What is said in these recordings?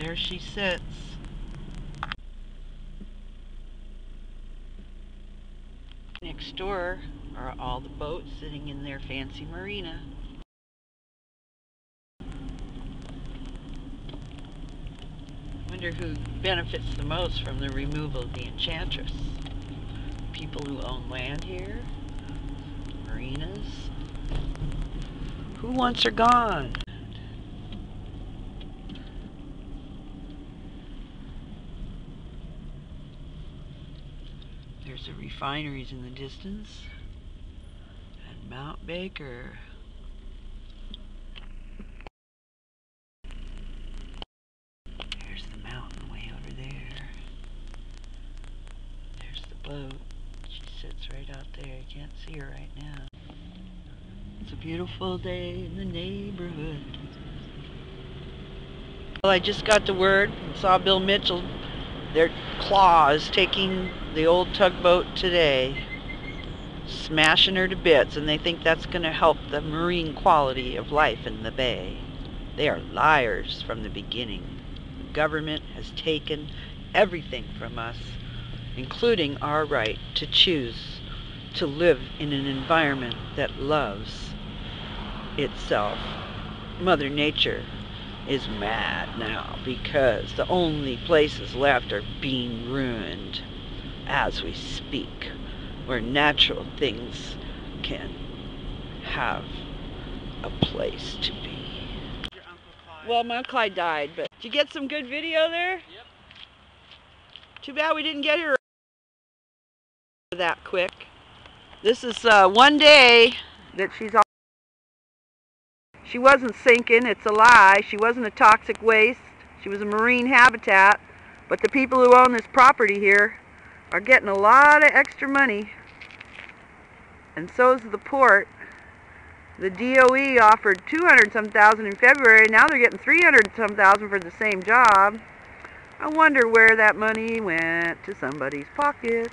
There she sits. Next door are all the boats sitting in their fancy marina. Wonder who benefits the most from the removal of the Enchantress. People who own land here, marinas. Who wants her gone? There's the refineries in the distance, and Mount Baker. There's the mountain way over there. There's the boat. She sits right out there. You can't see her right now. It's a beautiful day in the neighborhood. Well, I just got the word and saw Bill Mitchell. Their claws taking the old tugboat today, smashing her to bits, and they think that's going to help the marine quality of life in the bay. They are liars from the beginning. The government has taken everything from us, including our right to choose to live in an environment that loves itself. Mother Nature is mad now because the only places left are being ruined as we speak, where natural things can have a place to be. Well, my Uncle Clyde died, but did you get some good video there? Yep. Too bad we didn't get here that quick. This is one day that she's all. She wasn't sinking, it's a lie. She wasn't a toxic waste. She was a marine habitat. But the people who own this property here are getting a lot of extra money. And so is the port. The DOE offered 200-some thousand in February. Now they're getting 300-some thousand for the same job. I wonder where that money went to somebody's pocket.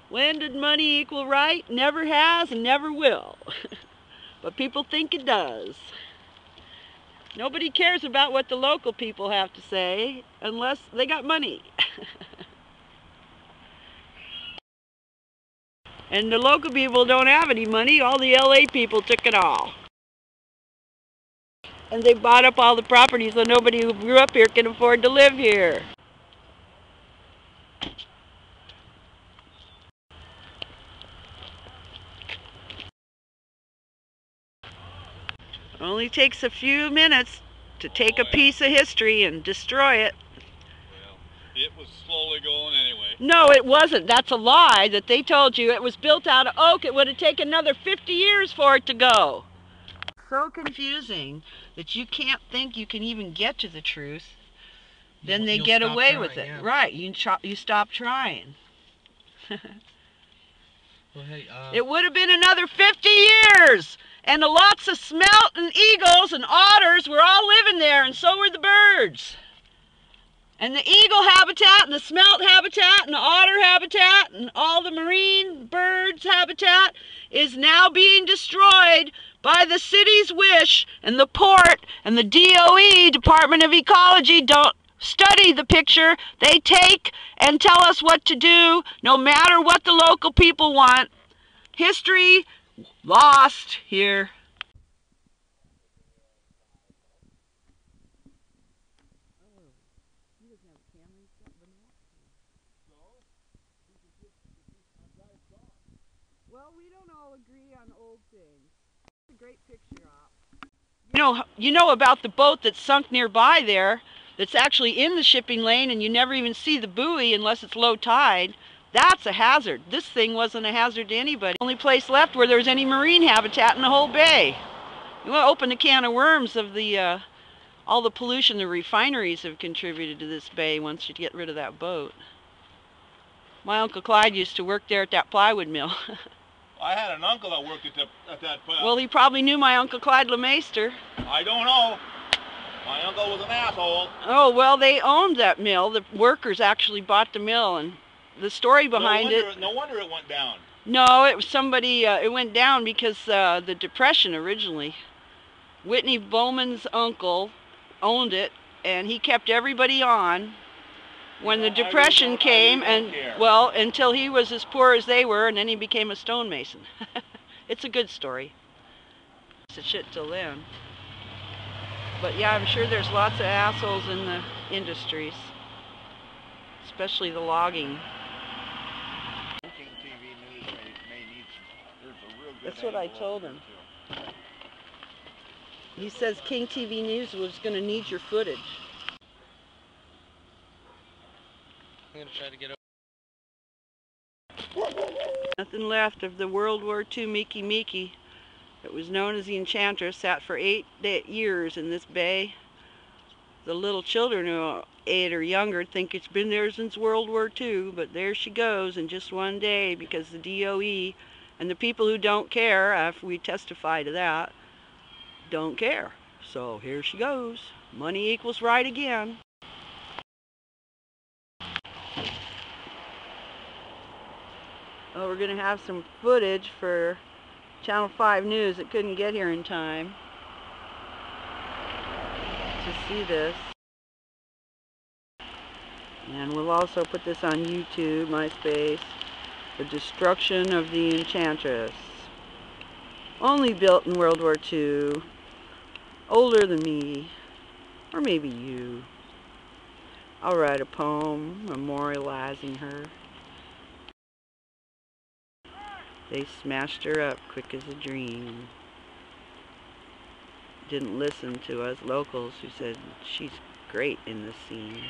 When did money equal right? Never has and never will. But people think it does. Nobody cares about what the local people have to say unless they got money. And the local people don't have any money. All the LA people took it all. And they bought up all the properties so nobody who grew up here can afford to live here. It only takes a few minutes to take a piece of history and destroy it. Well, it was slowly going anyway. No, it wasn't. That's a lie that they told you. It was built out of oak. It would have taken another 50 years for it to go. So confusing that you can't think you can even get to the truth. Then they get away with it. Yeah. Right, you stop trying. Well, hey, it would have been another 50 years! And the lots of smelt and eagles and otters were all living there, and so were the birds. And the eagle habitat and the smelt habitat and the otter habitat and all the marine birds habitat is now being destroyed by the city's wish, and the port and the DOE, Department of Ecology, don't study the picture. They take and tell us what to do, no matter what the local people want. History lost here. Well, we don't all agree on old things. It's a great picture op. You know about the boat that's sunk nearby there, that's actually in the shipping lane, and you never even see the buoy unless it's low tide. That's a hazard. This thing wasn't a hazard to anybody. The only place left where there was any marine habitat in the whole bay. You want to open a can of worms of the all the pollution the refineries have contributed to this bay once you get rid of that boat. My Uncle Clyde used to work there at that plywood mill. I had an uncle that worked at that plant. Well, he probably knew my Uncle Clyde LeMaster. I don't know. My uncle was an asshole. Oh, well, they owned that mill. The workers actually bought the mill, and the story behind it... No wonder it went down. No, it was somebody... it went down because the Depression originally. Whitney Bowman's uncle owned it, and he kept everybody on when the Depression came, and well, until he was as poor as they were, and then he became a stonemason. It's a good story. It's a shit till then. But yeah, I'm sure there's lots of assholes in the industries, especially the logging. King TV News may need some. There's a real good. That's what I told him. He says King TV News was going to need your footage. I'm going to try to get over. Nothing left of the World War II Mickey. It was known as the Enchantress, sat for 8 years in this bay. The little children who are 8 or younger think it's been there since World War II, but there she goes in just one day because the DOE and the people who don't care, after we testify to that, don't care. So here she goes. Money equals right again. Oh, we're going to have some footage for Channel 5 News that couldn't get here in time to see this. And we'll also put this on YouTube, MySpace. The destruction of the Enchantress. Only built in World War II. Older than me. Or maybe you. I'll write a poem memorializing her. They smashed her up quick as a dream. Didn't listen to us locals who said she's great in this scene.